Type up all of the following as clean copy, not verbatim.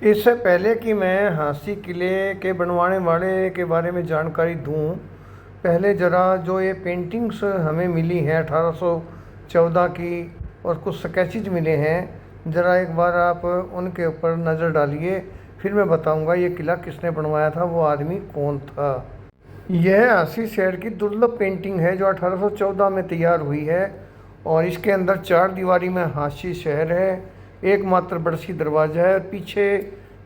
इससे पहले कि मैं हाँसी किले के बनवाने वाले के बारे में जानकारी दूं, पहले ज़रा जो ये पेंटिंग्स हमें मिली हैं 1814 की और कुछ स्केचेज मिले हैं, ज़रा एक बार आप उनके ऊपर नज़र डालिए। फिर मैं बताऊंगा ये किला किसने बनवाया था, वो आदमी कौन था। यह अस्सी शहर की दुर्लभ पेंटिंग है जो 1814 में तैयार हुई है और इसके अंदर चार दीवारी में हांसी शहर है, एकमात्र बरसी दरवाज़ा है। पीछे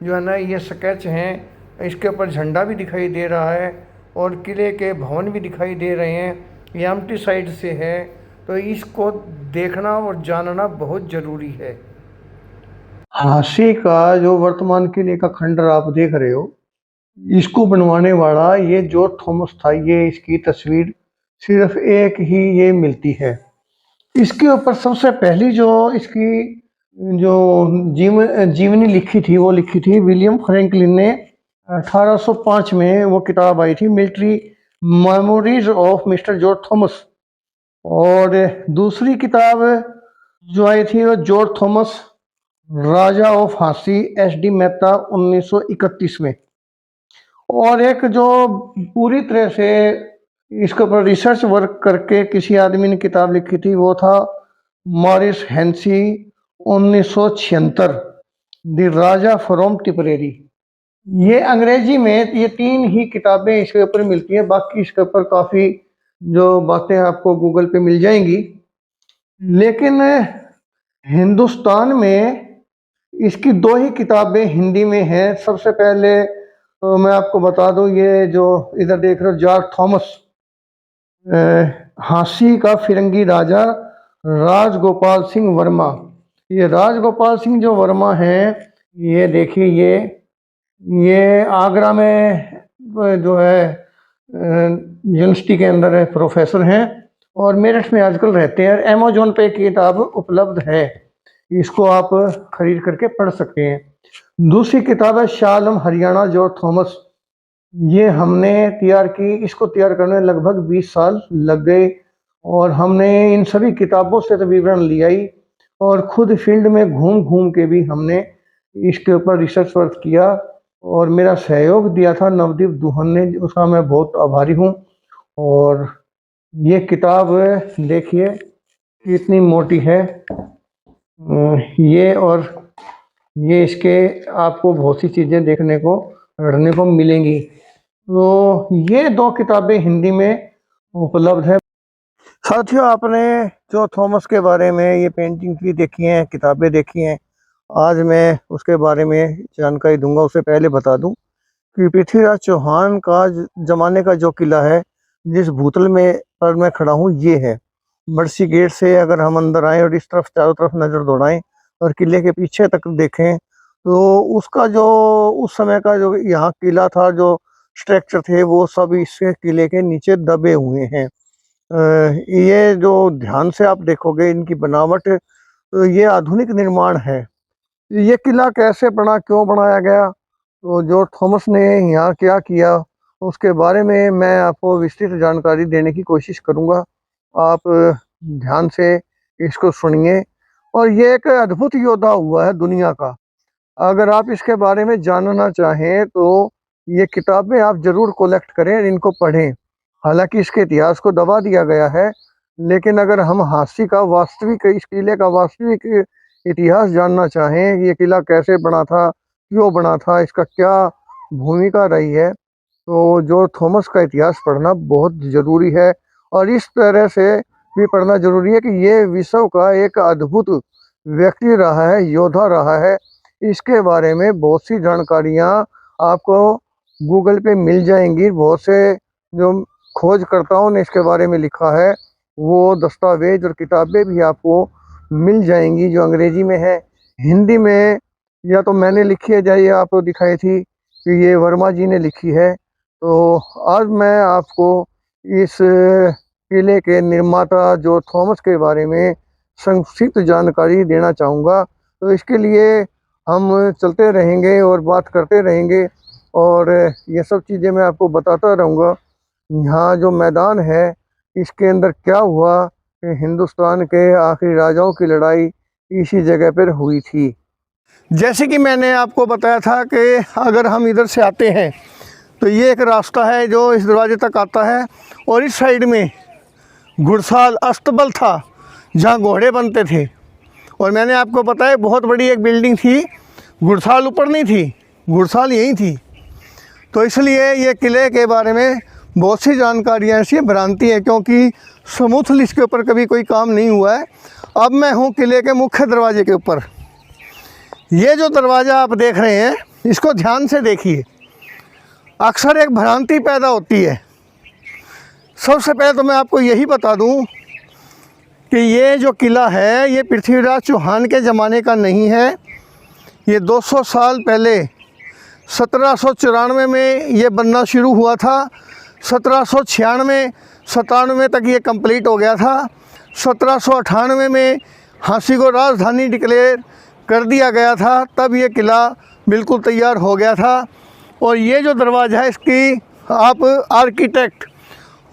जो है ना ये स्केच हैं, इसके ऊपर झंडा भी दिखाई दे रहा है और किले के भवन भी दिखाई दे रहे हैं। ये एम्प्टी साइड से है, तो इसको देखना और जानना बहुत ज़रूरी है। हांसी का जो वर्तमान किले का खंडर आप देख रहे हो, इसको बनवाने वाला ये जॉर्ज थॉमस था। ये इसकी तस्वीर सिर्फ एक ही ये मिलती है। इसके ऊपर सबसे पहली जो इसकी जो जीवनी लिखी थी वो लिखी थी विलियम फ्रैंकलिन ने। 1805 में वो किताब आई थी, military memories of mister George Thomas. और दूसरी किताब जो आई थी वो George Thomas Raja of Hansi, S D Mehta, 1931 में। और एक जो पूरी तरह से इसके ऊपर रिसर्च वर्क करके किसी आदमी ने किताब लिखी थी वो था मॉरिस हेंसी, 1976, द राजा फ्रॉम टिपरेरी। ये अंग्रेजी में ये तीन ही किताबें इसके ऊपर मिलती हैं, बाकी इसके ऊपर काफ़ी जो बातें आपको गूगल पे मिल जाएंगी। लेकिन हिंदुस्तान में इसकी दो ही किताबें हिंदी में हैं। सबसे पहले तो मैं आपको बता दूं, ये जो इधर देख रहे हो जॉर्ज थॉमस, हांसी का फिरंगी राजा, राजगोपाल सिंह वर्मा। ये राजगोपाल सिंह जो वर्मा हैं, ये देखिए ये आगरा में जो है यूनिवर्सिटी के अंदर है, प्रोफेसर हैं और मेरठ में आजकल रहते हैं। अमेजोन पे किताब उपलब्ध है, इसको आप खरीद करके पढ़ सकते हैं। दूसरी किताब है शाह आलम हरियाणा, जॉर्ज थॉमस। ये हमने तैयार की, इसको तैयार करने में लगभग 20 साल लग गए और हमने इन सभी किताबों से तो विवरण लिया ही और खुद फील्ड में घूम घूम के भी हमने इसके ऊपर रिसर्च वर्क किया और मेरा सहयोग दिया था नवदीप दुहन ने, उसका मैं बहुत आभारी हूँ। और ये किताब देखिए कितनी मोटी है, ये और ये इसके आपको बहुत सी चीज़ें देखने को पढ़ने को मिलेंगी। तो ये दो किताबें हिंदी में उपलब्ध है। साथियों, आपने जो थॉमस के बारे में ये पेंटिंग भी देखी हैं, किताबें देखी हैं, आज मैं उसके बारे में जानकारी दूंगा। उससे पहले बता दूं कि पृथ्वीराज चौहान का जमाने का जो किला है, जिस भूतल में पर मैं खड़ा हूँ, ये है बरसी गेट से। अगर हम अंदर आए और इस तरफ चारों तरफ नज़र दौड़ाएं और किले के पीछे तक देखें, तो उसका जो उस समय का जो यहाँ किला था, जो स्ट्रक्चर थे, वो सब इसके किले के नीचे दबे हुए हैं। ये जो ध्यान से आप देखोगे इनकी बनावट, तो ये आधुनिक निर्माण है। ये किला कैसे बना, क्यों बनाया गया, तो जो थॉमस ने यहाँ क्या किया, उसके बारे में मैं आपको विस्तृत जानकारी देने की कोशिश करूँगा। आप ध्यान से इसको सुनिए। और ये एक अद्भुत योद्धा हुआ है दुनिया का। अगर आप इसके बारे में जानना चाहें तो ये किताबें आप ज़रूर कलेक्ट करें, इनको पढ़ें। हालांकि इसके इतिहास को दबा दिया गया है, लेकिन अगर हम हांसी का वास्तविक, इस किले का वास्तविक इतिहास जानना चाहें, ये किला कैसे बना था, क्यों बना था, इसका क्या भूमिका रही है, तो जो थॉमस का इतिहास पढ़ना बहुत ज़रूरी है। और इस तरह से भी पढ़ना ज़रूरी है कि ये विश्व का एक अद्भुत व्यक्ति रहा है, योद्धा रहा है। इसके बारे में बहुत सी जानकारियाँ आपको गूगल पे मिल जाएंगी। बहुत से जो खोजकर्ताओं ने इसके बारे में लिखा है, वो दस्तावेज और किताबें भी आपको मिल जाएंगी, जो अंग्रेजी में है। हिंदी में या तो मैंने लिखी है, या ये आपको दिखाई थी कि ये वर्मा जी ने लिखी है। तो आज मैं आपको इस किले के निर्माता जो थॉमस के बारे में संक्षिप्त जानकारी देना चाहूँगा। तो इसके लिए हम चलते रहेंगे और बात करते रहेंगे और ये सब चीज़ें मैं आपको बताता रहूँगा। यहाँ जो मैदान है, इसके अंदर क्या हुआ कि हिंदुस्तान के आखिरी राजाओं की लड़ाई इसी जगह पर हुई थी। जैसे कि मैंने आपको बताया था कि अगर हम इधर से आते हैं तो ये एक रास्ता है जो इस दरवाजे तक आता है, और इस साइड में घुड़साल अस्तबल था जहाँ घोड़े बनते थे। और मैंने आपको बताया बहुत बड़ी एक बिल्डिंग थी, घुड़साल ऊपर नहीं थी, घुड़साल यहीं थी। तो इसलिए ये किले के बारे में बहुत सी जानकारियाँ ऐसी भ्रांति है, क्योंकि समूथल इसके ऊपर कभी कोई काम नहीं हुआ है। अब मैं हूँ किले के मुख्य दरवाजे के ऊपर। ये जो दरवाज़ा आप देख रहे हैं इसको ध्यान से देखिए। अक्सर एक भ्रांति पैदा होती है। सबसे पहले तो मैं आपको यही बता दूं कि ये जो किला है ये पृथ्वीराज चौहान के ज़माने का नहीं है। ये 200 साल पहले 1794 में ये बनना शुरू हुआ था। 1796-97 तक ये कंप्लीट हो गया था। 1798 में झांसी को राजधानी डिक्लेयर कर दिया गया था, तब ये किला बिल्कुल तैयार हो गया था। और ये जो दरवाज़ा है इसकी आप आर्किटेक्ट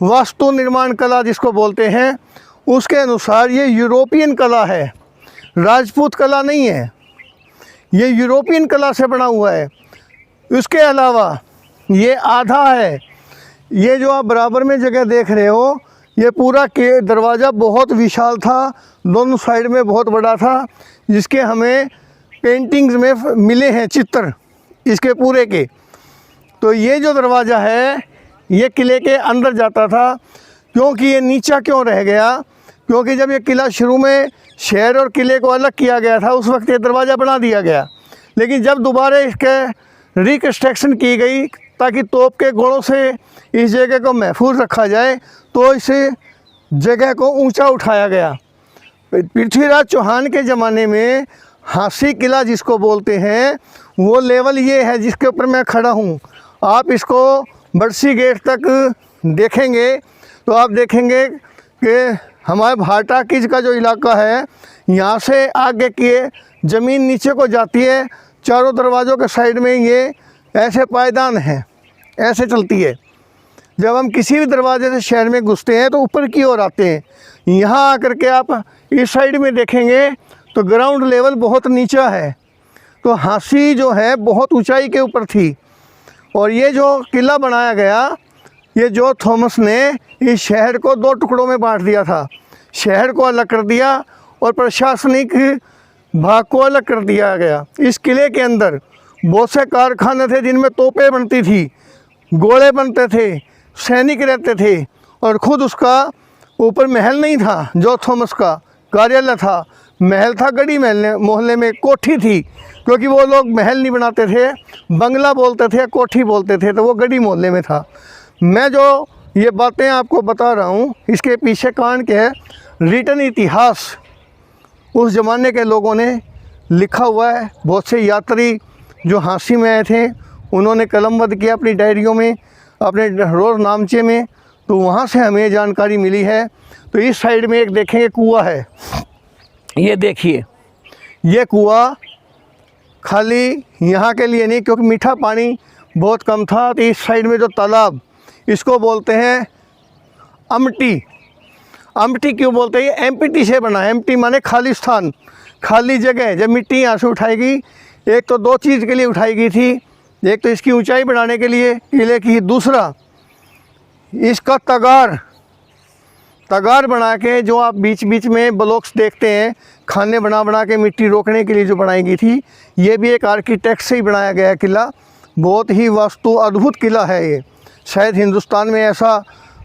वास्तु निर्माण कला जिसको बोलते हैं, उसके अनुसार ये यूरोपियन कला है, राजपूत कला नहीं है। ये यूरोपियन कला से बना हुआ है। उसके अलावा ये आधा है, ये जो आप बराबर में जगह देख रहे हो, ये पूरा के दरवाज़ा बहुत विशाल था, दोनों साइड में बहुत बड़ा था, जिसके हमें पेंटिंग्स में मिले हैं चित्र इसके पूरे के। तो ये जो दरवाज़ा है ये किले के अंदर जाता था। क्योंकि ये नीचा क्यों रह गया, क्योंकि जब ये किला शुरू में शहर और किले को अलग किया गया था उस वक्त ये दरवाज़ा बना दिया गया। लेकिन जब दोबारा इसके रिकन्स्ट्रक्शन की गई ताकि तोप के गोलों से इस जगह को महफूज रखा जाए, तो इस जगह को ऊंचा उठाया गया। पृथ्वीराज चौहान के ज़माने में झांसी किला जिसको बोलते हैं वो लेवल ये है जिसके ऊपर मैं खड़ा हूँ। आप इसको बरसी गेट तक देखेंगे तो आप देखेंगे कि हमारे भाटा किज का जो इलाका है, यहाँ से आगे की ज़मीन नीचे को जाती है। चारों दरवाज़ों के साइड में ये ऐसे पायदान हैं, ऐसे चलती है। जब हम किसी भी दरवाजे से शहर में घुसते हैं तो ऊपर की ओर आते हैं। यहाँ आकर के आप इस साइड में देखेंगे तो ग्राउंड लेवल बहुत नीचा है। तो झांसी जो है बहुत ऊंचाई के ऊपर थी। और ये जो किला बनाया गया, ये जो थॉमस ने इस शहर को 2 टुकड़ों में बांट दिया था। शहर को अलग कर दिया और प्रशासनिक भाग को अलग कर दिया गया। इस किले के अंदर बहुत से कारखाने थे जिनमें तोपें बनती थी, गोले बनते थे, सैनिक रहते थे। और ख़ुद उसका ऊपर महल नहीं था, जो थॉमस का कार्यालय था, महल था गढ़ी महल मोहल्ले में, कोठी थी। क्योंकि वो लोग महल नहीं बनाते थे, बंगला बोलते थे, कोठी बोलते थे, तो वो गढ़ी मोहल्ले में था। मैं जो ये बातें आपको बता रहा हूँ इसके पीछे कारण क्या है, रिटर्न इतिहास उस ज़माने के लोगों ने लिखा हुआ है। बहुत से यात्री जो झांसी में आए थे उन्होंने कलमबद्ध किया अपनी डायरियों में, अपने रोज़ नामचे में, तो वहाँ से हमें जानकारी मिली है। तो इस साइड में एक देखेंगे कुआं है, ये देखिए, ये कुआं खाली यहाँ के लिए नहीं, क्योंकि मीठा पानी बहुत कम था। तो इस साइड में जो तालाब, इसको बोलते हैं अमटी। अमटी क्यों बोलते हैं, ये एम्प्टी से बना है। एम्प्टी माने खाली स्थान, खाली जगह। जब मिट्टी यहाँ से उठाएगी, एक तो 2 चीज़ के लिए उठाई गई थी, एक तो इसकी ऊंचाई बढ़ाने के लिए किले की, दूसरा इसका तगार बना के जो आप बीच बीच में ब्लॉक्स देखते हैं, खाने बना के मिट्टी रोकने के लिए जो बनाई गई थी, ये भी एक आर्किटेक्ट से ही बनाया गया किला। बहुत ही वास्तु अद्भुत किला है ये। शायद हिंदुस्तान में ऐसा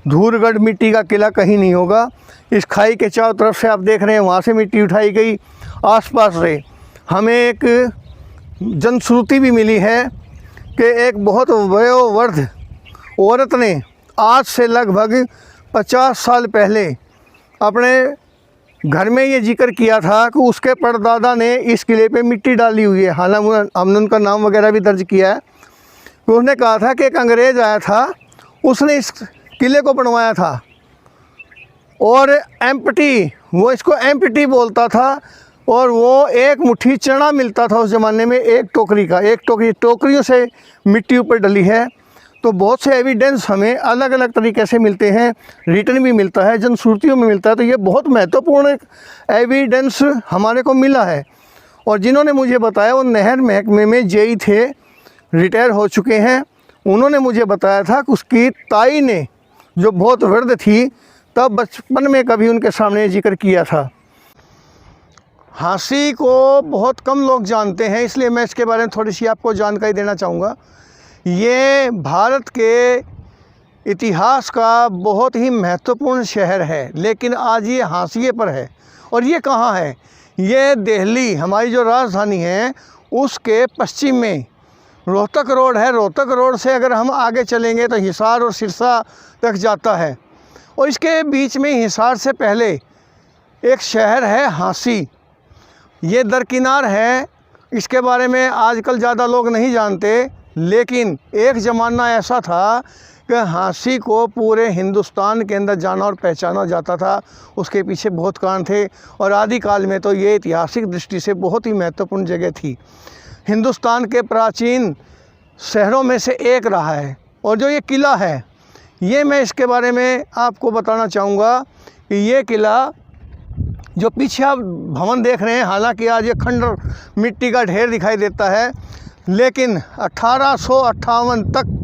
धूरगढ़ मिट्टी का किला कहीं नहीं होगा। इस खाई के चारों तरफ से आप देख रहे हैं, वहाँ से मिट्टी उठाई गई। आसपास से हमें एक जनश्रुति भी मिली है कि एक बहुत वयोवृद्ध औरत ने आज से लगभग 50 साल पहले अपने घर में ये जिक्र किया था कि उसके परदादा ने इस किले पे मिट्टी डाली हुई है। हालांकि हमने उनका नाम वगैरह भी दर्ज किया है। तो उसने कहा था कि एक अंग्रेज़ आया था, उसने इस किले को बनवाया था। और एम्प्टी, वो इसको एम्प्टी बोलता था। और वो एक मुट्ठी चना मिलता था उस ज़माने में, एक टोकरी का, एक टोकरियों से मिट्टी ऊपर डली है। तो बहुत से एविडेंस हमें अलग अलग तरीके से मिलते हैं, रिटर्न भी मिलता है, जनश्रुतियों में मिलता है। तो ये बहुत महत्वपूर्ण एविडेंस हमारे को मिला है। और जिन्होंने मुझे बताया वो नहर महकमे में जेई थे, रिटायर हो चुके हैं। उन्होंने मुझे बताया था कि उसकी ताई ने, जो बहुत वृद्ध थी, तब बचपन में कभी उनके सामने जिक्र किया था। हाँसी को बहुत कम लोग जानते हैं, इसलिए मैं इसके बारे में थोड़ी सी आपको जानकारी देना चाहूँगा। ये भारत के इतिहास का बहुत ही महत्वपूर्ण शहर है, लेकिन आज ये हाशिए पर है। और ये कहाँ है? ये दिल्ली, हमारी जो राजधानी है, उसके पश्चिम में रोहतक रोड है। रोहतक रोड से अगर हम आगे चलेंगे तो हिसार और सिरसा तक जाता है, और इसके बीच में हिसार से पहले एक शहर है हाँसी। ये दरकिनार है, इसके बारे में आजकल ज़्यादा लोग नहीं जानते, लेकिन एक ज़माना ऐसा था कि हाँसी को पूरे हिंदुस्तान के अंदर जाना और पहचाना जाता था। उसके पीछे बहुत कारण थे, और आदिकाल में तो ये ऐतिहासिक दृष्टि से बहुत ही महत्वपूर्ण जगह थी। हिंदुस्तान के प्राचीन शहरों में से एक रहा है। और जो ये किला है, ये मैं इसके बारे में आपको बताना चाहूँगा कि ये किला, जो पीछे आप भवन देख रहे हैं, हालांकि आज ये खंडर मिट्टी का ढेर दिखाई देता है, लेकिन 1858 तक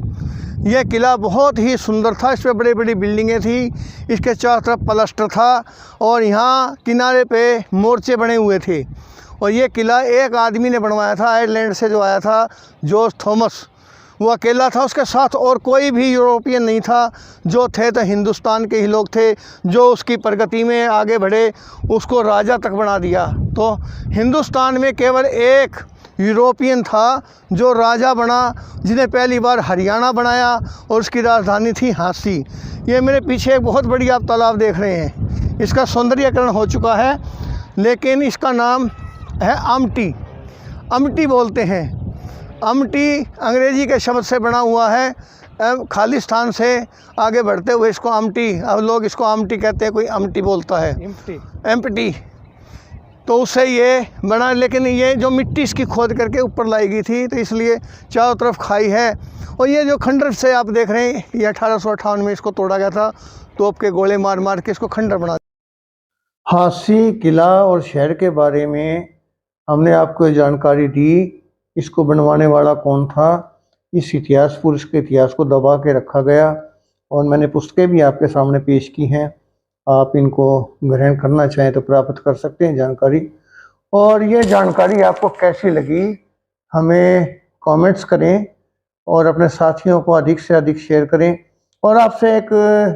यह किला बहुत ही सुंदर था। इस पर बड़ी बड़ी बिल्डिंगें थी, इसके चारों तरफ प्लास्टर था, और यहाँ किनारे पे मोर्चे बने हुए थे। और ये किला एक आदमी ने बनवाया था, आयरलैंड से जो आया था, जॉर्ज थॉमस, वो अकेला था। उसके साथ और कोई भी यूरोपियन नहीं था। जो थे तो हिंदुस्तान के ही लोग थे। जो उसकी प्रगति में आगे बढ़े, उसको राजा तक बना दिया। तो हिंदुस्तान में केवल एक यूरोपियन था जो राजा बना, जिन्हें पहली बार हरियाणा बनाया, और उसकी राजधानी थी हाँसी। ये मेरे पीछे एक बहुत बड़ी आप तालाब देख रहे हैं, इसका सौंदर्यीकरण हो चुका है, लेकिन इसका नाम है अमटी। अमटी बोलते हैं। अमटी अंग्रेजी के शब्द से बना हुआ है, खालिस्तान से आगे बढ़ते हुए इसको अमटी, अब लोग इसको अमटी कहते हैं, कोई अमटी बोलता है, एम्प्टी। तो उससे ये बना, लेकिन ये जो मिट्टी इसकी खोद करके ऊपर लाई गई थी, तो इसलिए चारों तरफ खाई है। और ये जो खंडर से आप देख रहे हैं, ये 1858 में इसको तोड़ा गया था, तोप के गोले मार मार के इसको खंडर बना दिया। हाँसी किला और शहर के बारे में हमने आपको जानकारी दी। इसको बनवाने वाला कौन था, इस इतिहास पुरुष के इतिहास को दबा के रखा गया, और मैंने पुस्तकें भी आपके सामने पेश की हैं। आप इनको ग्रहण करना चाहें तो प्राप्त कर सकते हैं जानकारी। और ये जानकारी आपको कैसी लगी, हमें कमेंट्स करें, और अपने साथियों को अधिक से अधिक शेयर करें। और आपसे एक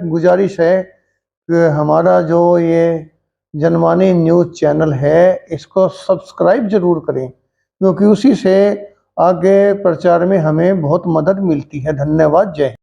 गुजारिश है कि हमारा जो ये जनवाणी न्यूज़ चैनल है, इसको सब्सक्राइब ज़रूर करें, क्योंकि उसी से आगे प्रचार में हमें बहुत मदद मिलती है। धन्यवाद। जय हिंद।